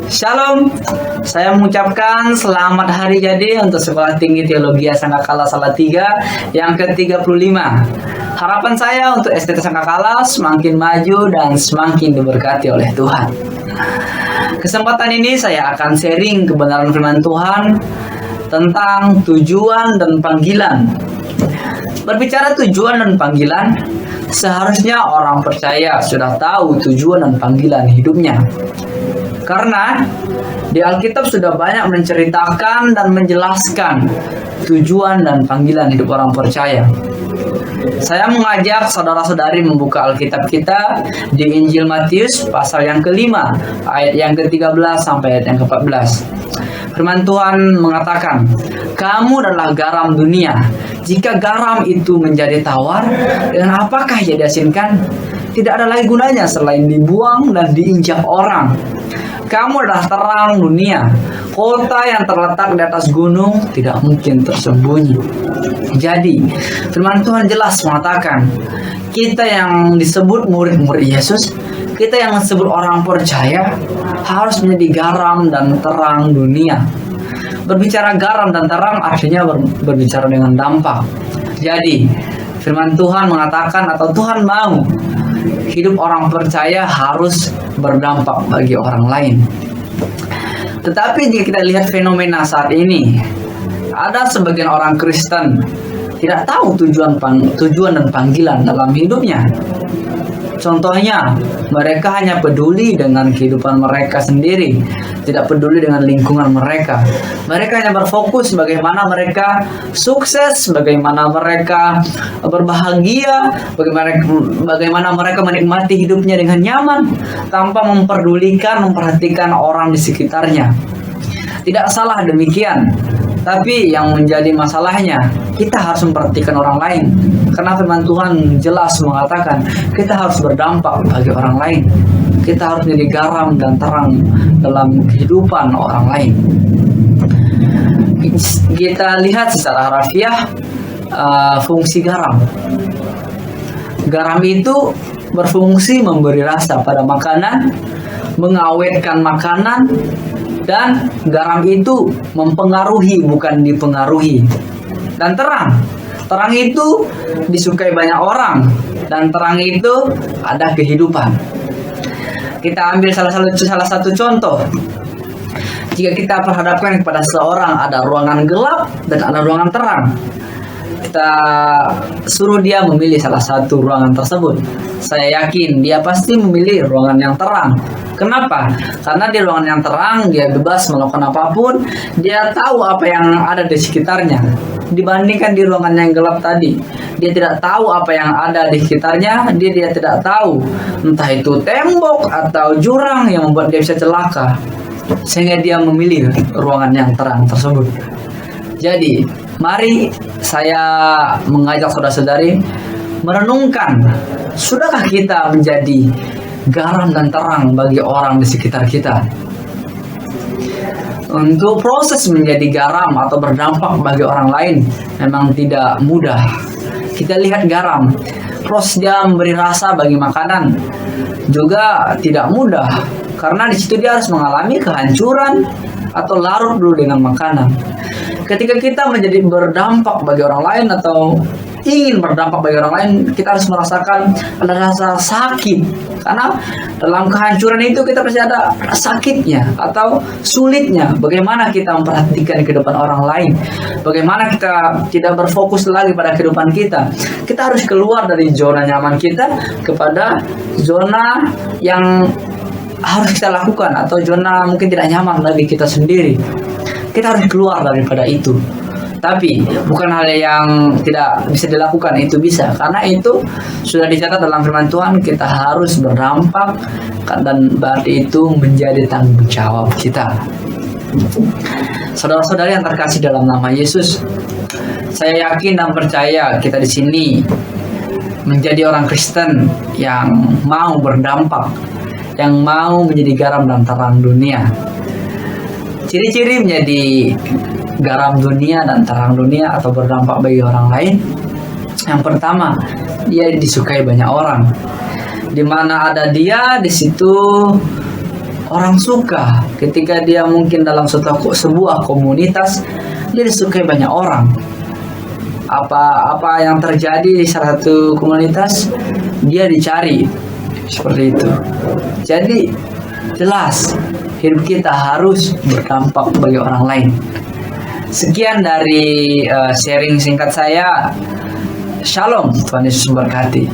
Shalom, saya mengucapkan selamat hari jadi untuk Sekolah Tinggi Teologi Sangkakala Salatiga yang ke-35. Harapan saya untuk STT Sangkakala semakin maju dan semakin diberkati oleh Tuhan. Kesempatan ini saya akan sharing kebenaran firman Tuhan tentang tujuan dan panggilan. Berbicara tujuan dan panggilan, seharusnya orang percaya sudah tahu tujuan dan panggilan hidupnya. Karena di Alkitab sudah banyak menceritakan dan menjelaskan tujuan dan panggilan hidup orang percaya. Saya mengajak saudara-saudari membuka Alkitab kita di Injil Matius pasal yang ke-5, ayat yang ke-13 sampai ayat yang ke-14. Firman Tuhan mengatakan, "Kamu adalah garam dunia. Jika garam itu menjadi tawar, dengan apakah ia diasinkan? Tidak ada lagi gunanya selain dibuang dan diinjak orang. Kamu adalah terang dunia. Kota yang terletak di atas gunung tidak mungkin tersembunyi." Jadi, firman Tuhan jelas mengatakan, kita yang disebut murid-murid Yesus, kita yang disebut orang percaya, harus menjadi garam dan terang dunia. Berbicara garam dan terang artinya berbicara dengan dampak. Jadi, firman Tuhan mengatakan atau Tuhan mau hidup orang percaya harus berdampak bagi orang lain. Tetapi jika kita lihat fenomena saat ini, ada sebagian orang Kristen tidak tahu tujuan dan panggilan dalam hidupnya. Contohnya, mereka hanya peduli dengan kehidupan mereka sendiri, tidak peduli dengan lingkungan mereka. Mereka hanya berfokus bagaimana mereka sukses, bagaimana mereka berbahagia, bagaimana mereka menikmati hidupnya dengan nyaman, tanpa memperhatikan orang di sekitarnya. Tidak salah demikian, tapi yang menjadi masalahnya, kita harus memperhatikan orang lain. Karena firman Tuhan jelas mengatakan, kita harus berdampak bagi orang lain. Kita harus menjadi garam dan terang dalam kehidupan orang lain. Kita lihat secara harfiah fungsi garam. Garam itu berfungsi memberi rasa pada makanan, mengawetkan makanan, dan garam itu mempengaruhi bukan dipengaruhi. Dan terang itu disukai banyak orang, dan terang itu ada kehidupan. Kita ambil salah satu contoh. Jika kita perhadapkan kepada seorang ada ruangan gelap dan ada ruangan terang, kita suruh dia memilih salah satu ruangan tersebut. Saya yakin dia pasti memilih ruangan yang terang. Kenapa? Karena di ruangan yang terang dia bebas melakukan apapun, dia tahu apa yang ada di sekitarnya. Dibandingkan di ruangan yang gelap tadi, dia tidak tahu apa yang ada di sekitarnya, dia tidak tahu entah itu tembok atau jurang yang membuat dia bisa celaka, sehingga dia memilih ruangan yang terang tersebut. Jadi, mari saya mengajak saudara-saudari merenungkan, sudahkah kita menjadi garam dan terang bagi orang di sekitar kita? Untuk proses menjadi garam atau berdampak bagi orang lain memang tidak mudah. Kita lihat garam, proses dia memberi rasa bagi makanan juga tidak mudah, karena di situ dia harus mengalami kehancuran atau larut dulu dengan makanan. Ketika kita menjadi berdampak bagi orang lain atau ingin berdampak bagi orang lain, kita harus merasakan ada rasa sakit. Karena dalam kehancuran itu kita pasti ada sakitnya atau sulitnya. Bagaimana kita memperhatikan kehidupan orang lain, bagaimana kita tidak berfokus lagi pada kehidupan kita. Kita harus keluar dari zona nyaman kita kepada zona yang harus kita lakukan, atau zona mungkin tidak nyaman bagi kita sendiri. Kita harus keluar daripada itu. Tapi bukan hal yang tidak bisa dilakukan, itu bisa. Karena itu sudah dicatat dalam firman Tuhan, kita harus berdampak, dan berarti itu menjadi tanggung jawab kita. Saudara-saudari yang terkasih dalam nama Yesus, saya yakin dan percaya kita di sini menjadi orang Kristen yang mau berdampak, yang mau menjadi garam dan terang dunia. Ciri-ciri menjadi garam dunia dan terang dunia atau berdampak bagi orang lain, yang pertama, dia disukai banyak orang. Di mana ada dia, di situ Orang suka ketika dia mungkin dalam sebuah komunitas, dia disukai banyak orang. Apa yang terjadi di salah satu komunitas, dia dicari seperti itu. Jadi jelas hidup kita harus berdampak bagi orang lain. Sekian dari sharing singkat saya. Shalom, Tuhan Yesus memberkati.